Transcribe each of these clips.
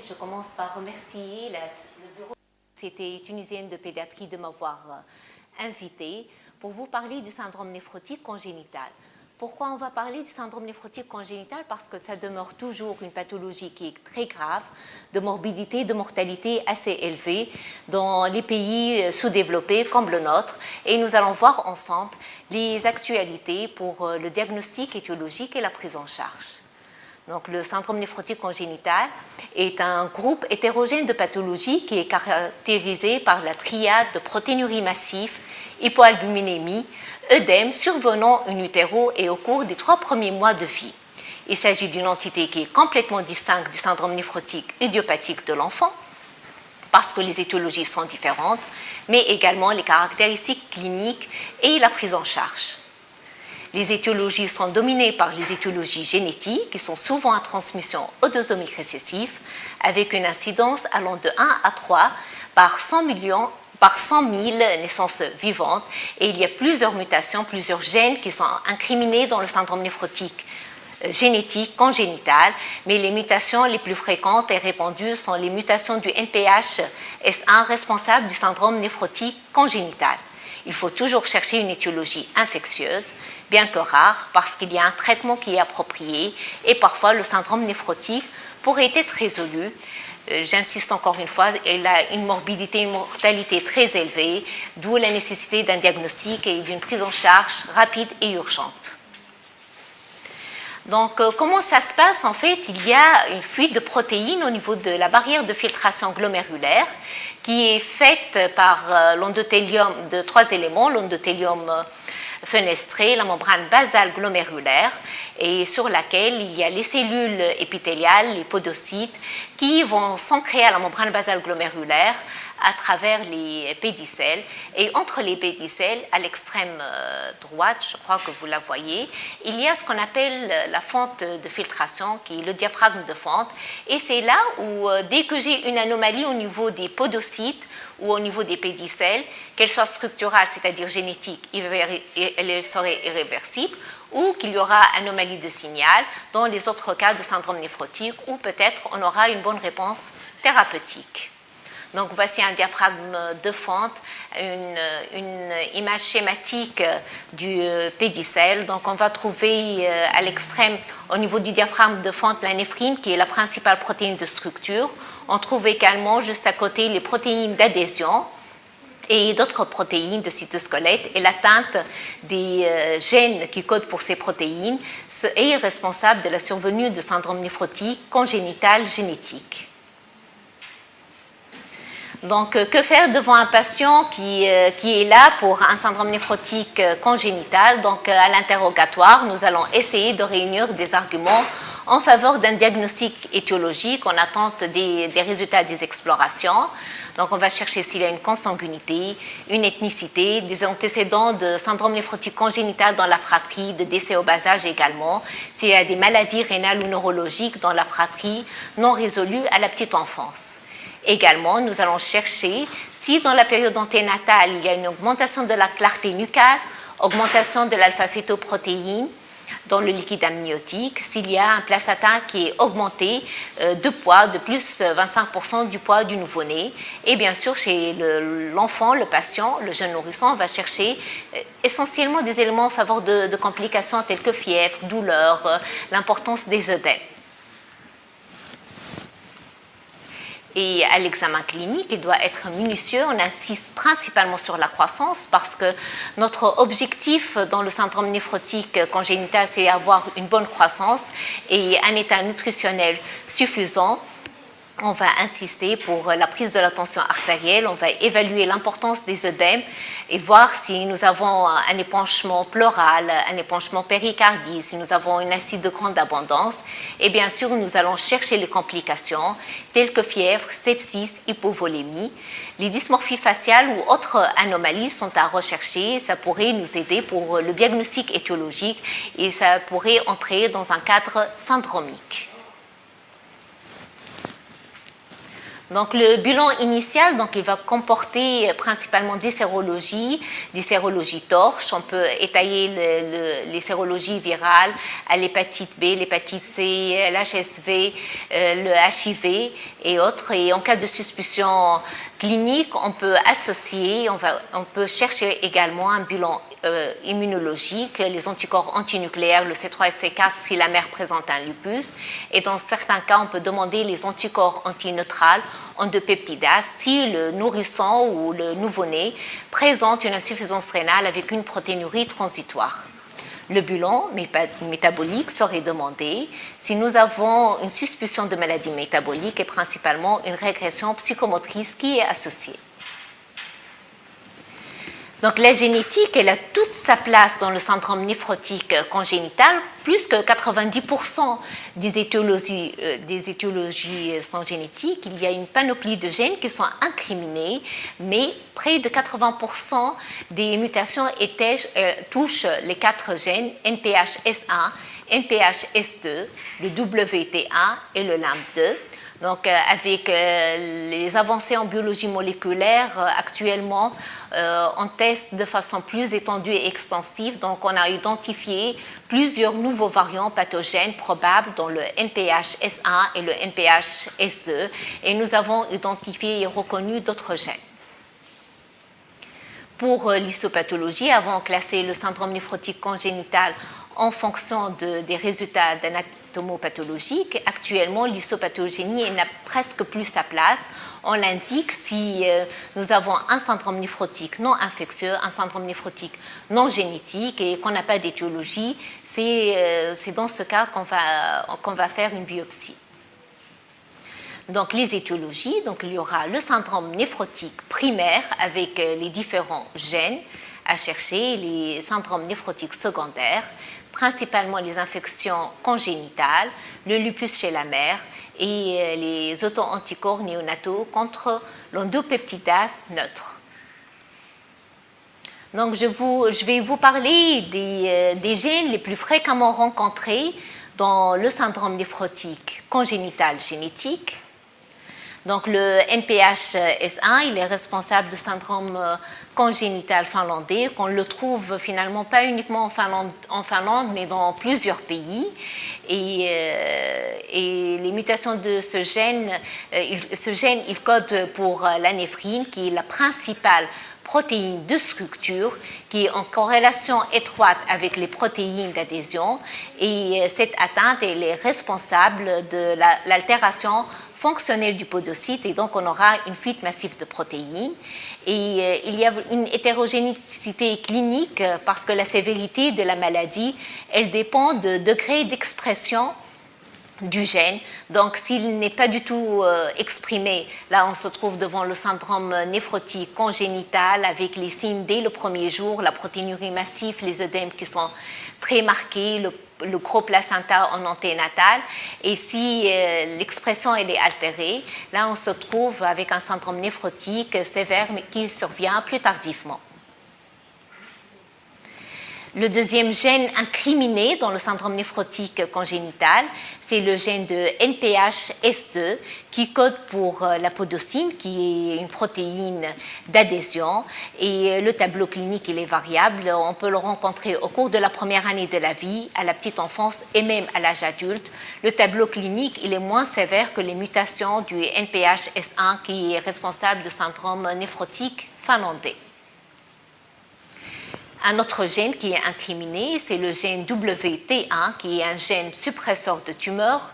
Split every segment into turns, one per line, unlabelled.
Je commence par remercier le bureau de la Société tunisienne de pédiatrie de m'avoir invité pour vous parler du syndrome néphrotique congénital. Pourquoi on va parler du syndrome néphrotique congénital? Parce que ça demeure toujours une pathologie qui est très grave, de morbidité, de mortalité assez élevée dans les pays sous-développés comme le nôtre. Et nous allons voir ensemble les actualités pour le diagnostic étiologique et la prise en charge. Donc, le syndrome néphrotique congénital est un groupe hétérogène de pathologies qui est caractérisé par la triade de protéinurie massive, hypoalbuminémie, œdème survenant in utero et au cours des 3 premiers mois de vie. Il s'agit d'une entité qui est complètement distincte du syndrome néphrotique idiopathique de l'enfant, parce que les étiologies sont différentes, mais également les caractéristiques cliniques et la prise en charge. Les étiologies sont dominées par les étiologies génétiques qui sont souvent à transmission autosomique récessive avec une incidence allant de 1 à 3 par 100 000 naissances vivantes et il y a plusieurs mutations, plusieurs gènes qui sont incriminés dans le syndrome néphrotique génétique congénital, mais les mutations les plus fréquentes et répandues sont les mutations du NPH S1 responsable du syndrome néphrotique congénital. Il faut toujours chercher une étiologie infectieuse, bien que rare, parce qu'il y a un traitement qui est approprié et parfois le syndrome néphrotique pourrait être résolu. J'insiste encore une fois, il a une morbidité, une mortalité très élevée, d'où la nécessité d'un diagnostic et d'une prise en charge rapide et urgente. Donc, comment ça se passe? En fait, il y a une fuite de protéines au niveau de la barrière de filtration glomérulaire qui est faite par l'endothélium de 3 éléments, l'endothélium fenestré, la membrane basale glomérulaire, et sur laquelle il y a les cellules épithéliales, les podocytes, qui vont s'ancrer à la membrane basale glomérulaire à travers les pédicelles. Et entre les pédicelles, à l'extrême droite, je crois que vous la voyez, il y a ce qu'on appelle la fente de filtration, qui est le diaphragme de fente. Et c'est là où, dès que j'ai une anomalie au niveau des podocytes ou au niveau des pédicelles, qu'elle soit structurale, c'est-à-dire génétique, elle serait irréversible, ou qu'il y aura anomalie de signal dans les autres cas de syndrome néphrotique, ou peut-être on aura une bonne réponse thérapeutique. Donc, voici un diaphragme de fente, une image schématique du pédicelle. Donc, on va trouver à l'extrême, au niveau du diaphragme de fente, la néphrine, qui est la principale protéine de structure. On trouve également, juste à côté, les protéines d'adhésion et d'autres protéines de cytosquelette. Et l'atteinte des gènes qui codent pour ces protéines est responsable de la survenue de syndrome néphrotique congénital génétique. Donc, que faire devant un patient qui est là pour un syndrome néphrotique congénital? Donc, à l'interrogatoire, nous allons essayer de réunir des arguments en faveur d'un diagnostic étiologique en attente des résultats des explorations. Donc, on va chercher s'il y a une consanguinité, une ethnicité, des antécédents de syndrome néphrotique congénital dans la fratrie, de décès au bas âge également, s'il y a des maladies rénales ou neurologiques dans la fratrie non résolues à la petite enfance. Également, nous allons chercher si dans la période anténatale, il y a une augmentation de la clarté nucale, augmentation de l'alpha-fétoprotéine dans le liquide amniotique, s'il y a un placenta qui est augmenté de poids, de plus 25% du poids du nouveau-né. Et bien sûr, chez l'enfant, le patient, le jeune nourrisson, on va chercher essentiellement des éléments en faveur de complications telles que fièvre, douleur, l'importance des œdèmes. Et à l'examen clinique, il doit être minutieux. On insiste principalement sur la croissance parce que notre objectif dans le syndrome néphrotique congénital, c'est avoir une bonne croissance et un état nutritionnel suffisant. On va insister pour la prise de la tension artérielle, on va évaluer l'importance des œdèmes et voir si nous avons un épanchement pleural, un épanchement péricardie, si nous avons une acide de grande abondance. Et bien sûr, nous allons chercher les complications telles que fièvre, sepsis, hypovolémie. Les dysmorphies faciales ou autres anomalies sont à rechercher. Ça pourrait nous aider pour le diagnostic étiologique et ça pourrait entrer dans un cadre syndromique. Donc le bilan initial, donc, il va comporter principalement des sérologies torches. On peut étayer les sérologies virales à l'hépatite B, l'hépatite C, l'HSV, le HIV et autres. Et en cas de suspicion clinique, on peut associer, on peut chercher également un bilan immunologique, les anticorps antinucléaires, le C3 et C4 si la mère présente un lupus. Et dans certains cas, on peut demander les anticorps antineutrales endopeptidase si le nourrisson ou le nouveau-né présente une insuffisance rénale avec une protéinurie transitoire. Le bilan métabolique serait demandé si nous avons une suspicion de maladie métabolique et principalement une régression psychomotrice qui est associée. Donc la génétique, elle a toute sa place dans le syndrome néphrotique congénital. Plus que 90% des étiologies sont génétiques. Il y a une panoplie de gènes qui sont incriminés, mais près de 80% des mutations touchent les 4 gènes NPHS1, NPHS2, le WT1 et le LAMP2. Donc, avec les avancées en biologie moléculaire, actuellement, on teste de façon plus étendue et extensive. Donc, on a identifié plusieurs nouveaux variants pathogènes probables dans le NPHS1 et le NPHS2. Et nous avons identifié et reconnu d'autres gènes. Pour l'histopathologie, avons classé le syndrome néphrotique congénital en fonction des résultats d'anatomopathologique. Actuellement, l'histopathogénie n'a presque plus sa place. On l'indique si nous avons un syndrome néphrotique non infectieux, un syndrome néphrotique non génétique et qu'on n'a pas d'étiologie. C'est dans ce cas qu'on va faire une biopsie. Donc, les étiologies, donc, il y aura le syndrome néphrotique primaire avec les différents gènes à chercher, les syndromes néphrotiques secondaires, principalement les infections congénitales, le lupus chez la mère et les auto-anticorps néonataux contre l'endopeptidase neutre. Donc, je vais vous parler des gènes les plus fréquemment rencontrés dans le syndrome néphrotique congénital génétique. Donc, le NPHS1, il est responsable du syndrome congénital finlandais, qu'on le trouve finalement pas uniquement en Finlande, mais dans plusieurs pays. Et les mutations de ce gène, il code pour la néphrine, qui est la principale protéine de structure qui est en corrélation étroite avec les protéines d'adhésion et cette atteinte elle est responsable de l'altération fonctionnelle du podocyte et donc on aura une fuite massive de protéines et il y a une hétérogénéité clinique parce que la sévérité de la maladie elle dépend de degré d'expression du gène. Donc, s'il n'est pas du tout exprimé, là, on se trouve devant le syndrome néphrotique congénital avec les signes dès le premier jour, la protéinurie massive, les œdèmes qui sont très marqués, le gros placenta en anténatal. Et si l'expression elle est altérée, là, on se trouve avec un syndrome néphrotique sévère, mais qui survient plus tardivement. Le deuxième gène incriminé dans le syndrome néphrotique congénital, c'est le gène de NPHS2 qui code pour la podocine, qui est une protéine d'adhésion. Et le tableau clinique, il est variable. On peut le rencontrer au cours de la première année de la vie, à la petite enfance et même à l'âge adulte. Le tableau clinique, il est moins sévère que les mutations du NPHS1 qui est responsable du syndrome néphrotique finlandais. Un autre gène qui est incriminé, c'est le gène WT1, qui est un gène suppresseur de tumeurs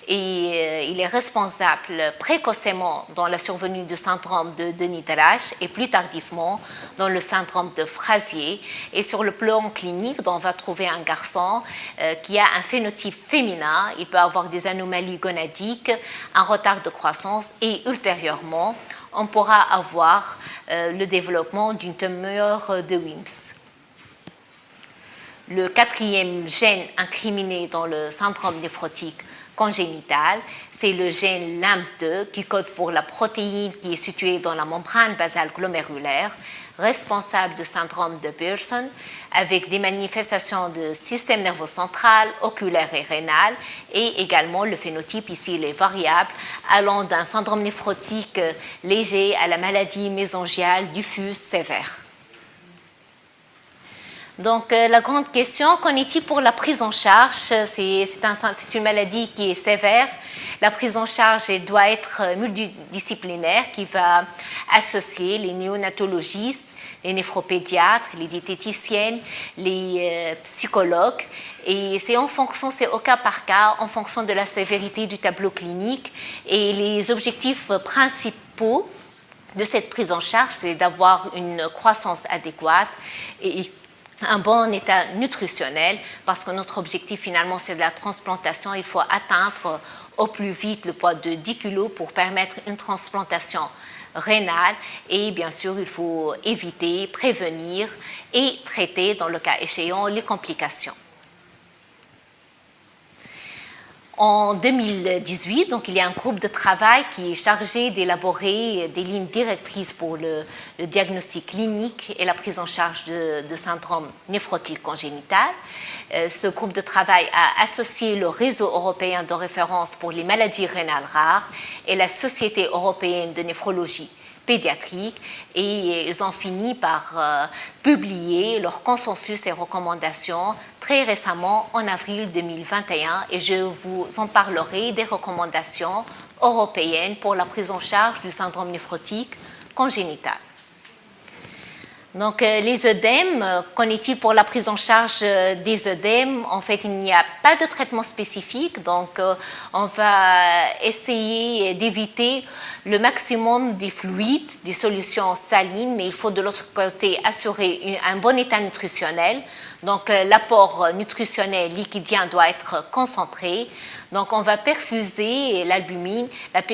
et il est responsable précocement dans la survenue du syndrome de Denis-Drache et plus tardivement dans le syndrome de Frazier. Et sur le plan clinique, on va trouver un garçon qui a un phénotype féminin, il peut avoir des anomalies gonadiques, un retard de croissance et ultérieurement, on pourra avoir le développement d'une tumeur de Wilms. Le quatrième gène incriminé dans le syndrome néphrotique congénital, c'est le gène LAMP2 qui code pour la protéine qui est située dans la membrane basale glomérulaire, responsables du syndrome de Pearson, avec des manifestations de système nerveux central, oculaire et rénal, et également le phénotype ici il est variable, allant d'un syndrome néphrotique léger à la maladie mésangiale diffuse sévère. Donc, la grande question, qu'en est-il pour la prise en charge? C'est une maladie qui est sévère. La prise en charge elle doit être multidisciplinaire, qui va associer les néonatologistes, les néphropédiatres, les diététiciennes, les psychologues. Et c'est au cas par cas, en fonction de la sévérité du tableau clinique. Et les objectifs principaux de cette prise en charge, c'est d'avoir une croissance adéquate et un bon état nutritionnel, parce que notre objectif finalement c'est de la transplantation. Il faut atteindre au plus vite le poids de 10 kg pour permettre une transplantation rénale, et bien sûr il faut éviter, prévenir et traiter dans le cas échéant les complications. En 2018, donc, il y a un groupe de travail qui est chargé d'élaborer des lignes directrices pour le diagnostic clinique et la prise en charge de syndrome néphrotique congénital. Ce groupe de travail a associé le réseau européen de référence pour les maladies rénales rares et la Société européenne de néphrologie pédiatrique, et ils ont fini par publier leur consensus et recommandations très récemment en avril 2021, et je vous en parlerai des recommandations européennes pour la prise en charge du syndrome néphrotique congénital. Donc, les œdèmes, qu'en est-il pour la prise en charge des œdèmes? En fait, il n'y a pas de traitement spécifique, donc on va essayer d'éviter le maximum des fluides, des solutions salines, mais il faut de l'autre côté assurer un bon état nutritionnel. Donc, l'apport nutritionnel liquidien doit être concentré. Donc, on va perfuser l'albumine.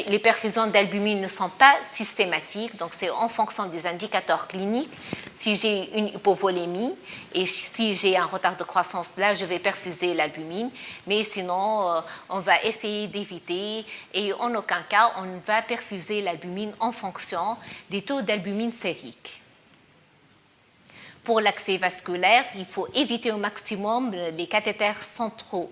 Les perfusions d'albumine ne sont pas systématiques, donc c'est en fonction des indicateurs cliniques. Si j'ai une hypovolémie et si j'ai un retard de croissance, là, je vais perfuser l'albumine. Mais sinon, on va essayer d'éviter, et en aucun cas, on ne va perfuser l'albumine en fonction des taux d'albumine sérique. Pour l'accès vasculaire, il faut éviter au maximum les cathéters centraux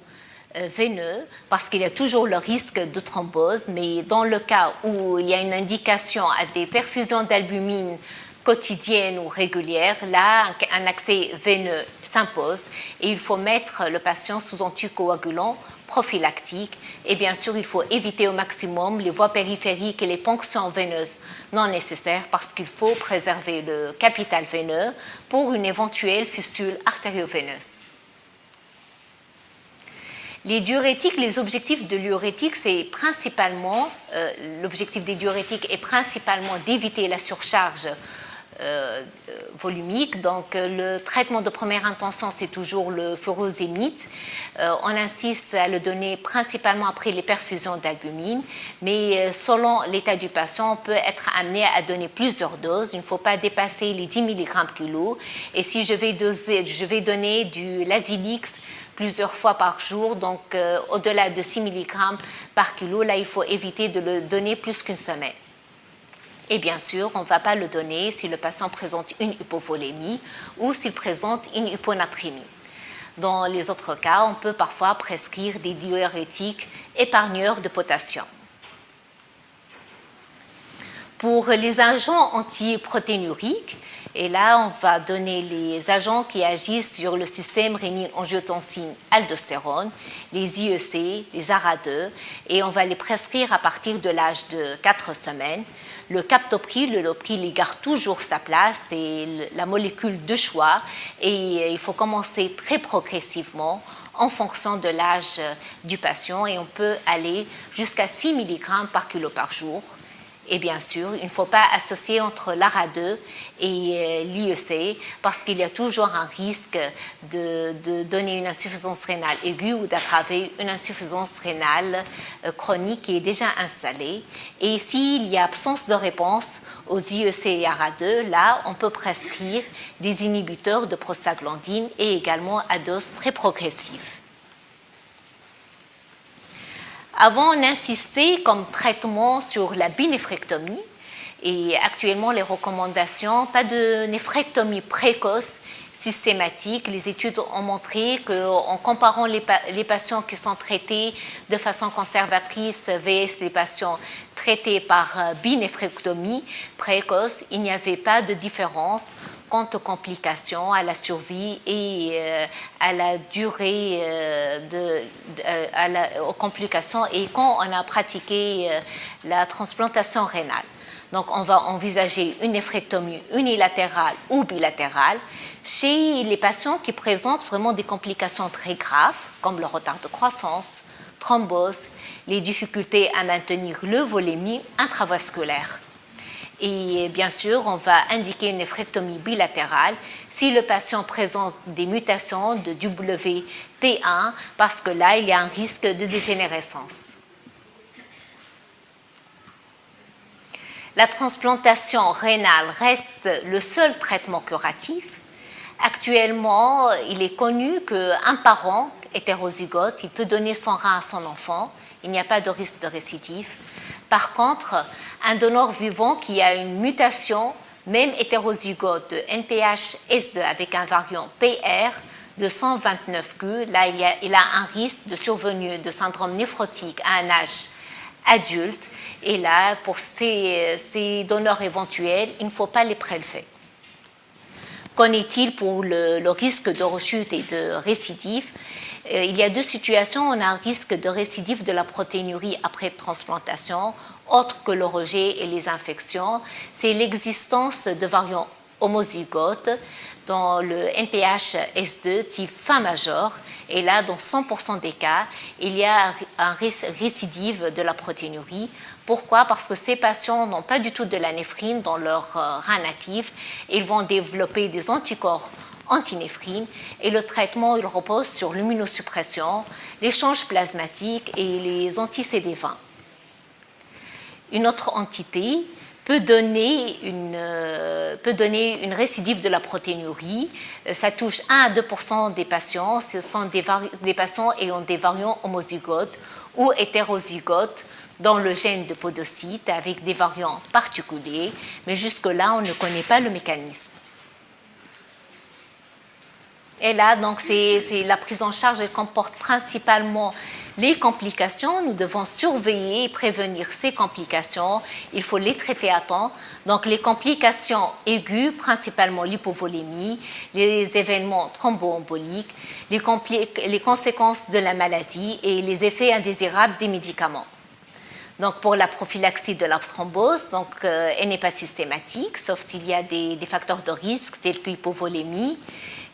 veineux, parce qu'il y a toujours le risque de thrombose, mais dans le cas où il y a une indication à des perfusions d'albumine quotidiennes ou régulières, là, un accès veineux s'impose et il faut mettre le patient sous anticoagulant prophylactique. Et bien sûr, il faut éviter au maximum les voies périphériques et les ponctions veineuses non nécessaires, parce qu'il faut préserver le capital veineux pour une éventuelle fistule artério-veineuse. Les diurétiques, les objectifs de l'urétique, c'est principalement, l'objectif des diurétiques est principalement d'éviter la surcharge volumique. Donc, le traitement de première intention, c'est toujours le furosémide. On insiste à le donner principalement après les perfusions d'albumine, mais selon l'état du patient, on peut être amené à donner plusieurs doses. Il ne faut pas dépasser les 10 mg kg. Et si je vais donner du Lasix plusieurs fois par jour, donc au-delà de 6 mg par kilo, là, il faut éviter de le donner plus qu'une semaine. Et bien sûr, on ne va pas le donner si le patient présente une hypovolémie ou s'il présente une hyponatrémie. Dans les autres cas, on peut parfois prescrire des diurétiques épargneurs de potassium. Pour les agents antiprotéinuriques, et là, on va donner les agents qui agissent sur le système rénine-angiotensine-aldostérone, les IEC, les ARA2, et on va les prescrire à partir de l'âge de 4 semaines. Le captopril, le lopril, il garde toujours sa place, c'est la molécule de choix, et il faut commencer très progressivement en fonction de l'âge du patient, et on peut aller jusqu'à 6 mg par kilo par jour. Et bien sûr, il ne faut pas associer entre l'ARA2 et l'IEC, parce qu'il y a toujours un risque de donner une insuffisance rénale aiguë ou d'aggraver une insuffisance rénale chronique qui est déjà installée. Et s'il y a absence de réponse aux IEC et ARA2, là, on peut prescrire des inhibiteurs de prostaglandine et également à dose très progressive. Avant, on insistait comme traitement sur la binéphrectomie. Et actuellement, les recommandations, pas de néphrectomie précoce systématique. Les études ont montré qu'en comparant les patients qui sont traités de façon conservatrice vs les patients traités par binéphrectomie précoce, il n'y avait pas de différence quant aux complications, à la survie et à la durée aux complications et quand on a pratiqué la transplantation rénale. Donc, on va envisager une néphrectomie unilatérale ou bilatérale chez les patients qui présentent vraiment des complications très graves, comme le retard de croissance, thrombose, les difficultés à maintenir le volémie intravasculaire. Et bien sûr, on va indiquer une néphrectomie bilatérale si le patient présente des mutations de WT1, parce que là, il y a un risque de dégénérescence. La transplantation rénale reste le seul traitement curatif. Actuellement, il est connu qu'un parent hétérozygote, il peut donner son rein à son enfant. Il n'y a pas de risque de récidive. Par contre, un donneur vivant qui a une mutation, même hétérozygote de NPH-S2 avec un variant PR de 129Q, là, il a un risque de survenue de syndrome néphrotique à un âge adulte. Et là, pour ces donneurs éventuels, il ne faut pas les prélever. Qu'en est-il pour le risque de rechute et de récidive? Il y a deux situations. On a un risque de récidive de la protéinurie après transplantation, autre que le rejet et les infections. C'est l'existence de variants homozygotes dans le NPH-S2 type Fa majeur. Et là, dans 100% des cas, il y a un récidive de la protéinurie. Pourquoi? Parce que ces patients n'ont pas du tout de la néphrine dans leur rein natif. Ils vont développer des anticorps antinéphrine et le traitement il repose sur l'immunosuppression, l'échange plasmatique et les anti-CD20. Une autre entité peut donner une récidive de la protéinurie. Ça touche 1 à 2% des patients. Ce sont des patients ayant des variants homozygotes ou hétérozygotes dans le gène de podocyte avec des variants particuliers, mais jusque-là, on ne connaît pas le mécanisme. Et là, donc, c'est la prise en charge, elle comporte principalement les complications. Nous devons surveiller et prévenir ces complications. Il faut les traiter à temps. Donc, les complications aiguës, principalement l'hypovolémie, les événements thromboemboliques, les conséquences de la maladie et les effets indésirables des médicaments. Donc, pour la prophylaxie de la thrombose, donc, elle n'est pas systématique, sauf s'il y a des facteurs de risque tels que l'hypovolémie,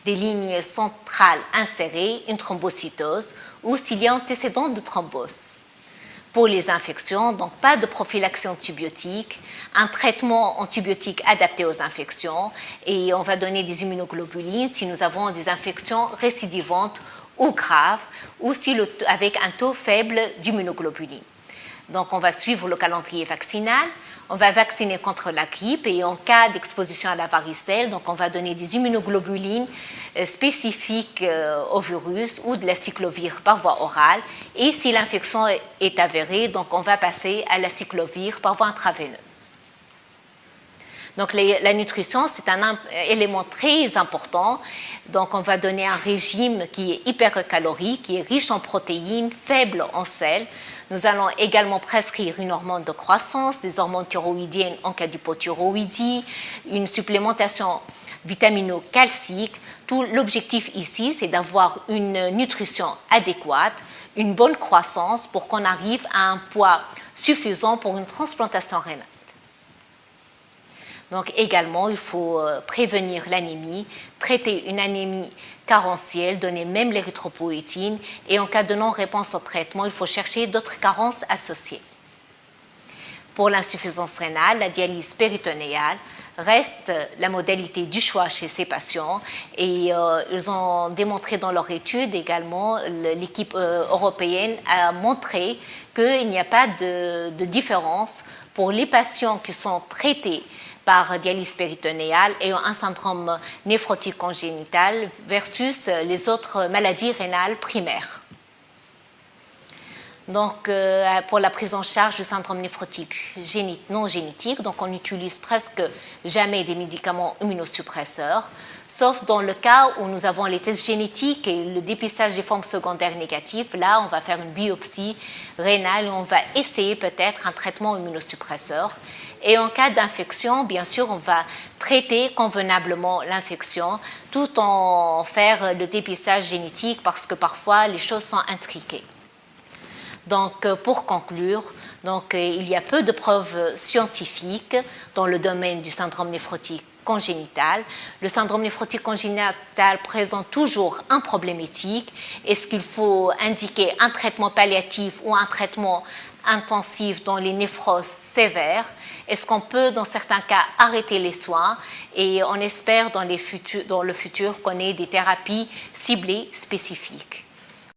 des lignes centrales insérées, une thrombocytose, ou s'il y a un antécédent de thrombose. Pour les infections, donc pas de prophylaxie antibiotique, un traitement antibiotique adapté aux infections, et on va donner des immunoglobulines si nous avons des infections récidivantes ou graves, ou si avec un taux faible d'immunoglobulines. Donc, on va suivre le calendrier vaccinal. On va vacciner contre la grippe et en cas d'exposition à la varicelle, donc on va donner des immunoglobulines spécifiques au virus ou de la cyclovir par voie orale. Et si l'infection est avérée, donc on va passer à la cyclovir par voie intraveineuse. Donc la nutrition, c'est un élément très important. Donc on va donner un régime qui est hypercalorique, qui est riche en protéines, faible en sel. Nous allons également prescrire une hormone de croissance, des hormones thyroïdiennes en cas d'hypothyroïdie, une supplémentation vitamino-calcique. Tout l'objectif ici, c'est d'avoir une nutrition adéquate, une bonne croissance pour qu'on arrive à un poids suffisant pour une transplantation rénale. Donc également, il faut prévenir l'anémie, traiter une anémie carentielle, donner même l'érythropoïétine et en cas de non-réponse au traitement, il faut chercher d'autres carences associées. Pour l'insuffisance rénale, la dialyse péritonéale reste la modalité du choix chez ces patients et ils ont démontré dans leur étude également, l'équipe européenne a montré qu'il n'y a pas de différence pour les patients qui sont traités par dialyse péritonéale et un syndrome néphrotique congénital versus les autres maladies rénales primaires. Donc, pour la prise en charge du syndrome néphrotique non génétique, donc on n'utilise presque jamais des médicaments immunosuppresseurs, sauf dans le cas où nous avons les tests génétiques et le dépistage des formes secondaires négatives. Là, on va faire une biopsie rénale et on va essayer peut-être un traitement immunosuppresseur. Et en cas d'infection, bien sûr, on va traiter convenablement l'infection tout en faire le dépistage génétique parce que parfois les choses sont intriquées. Donc, pour conclure, il y a peu de preuves scientifiques dans le domaine du syndrome néphrotique congénital. Le syndrome néphrotique congénital présente toujours un problème éthique. Est-ce qu'il faut indiquer un traitement palliatif ou un traitement intensif dans les névroses sévères? Est-ce qu'on peut, dans certains cas, arrêter les soins? Et on espère dans le futur qu'on ait des thérapies ciblées spécifiques.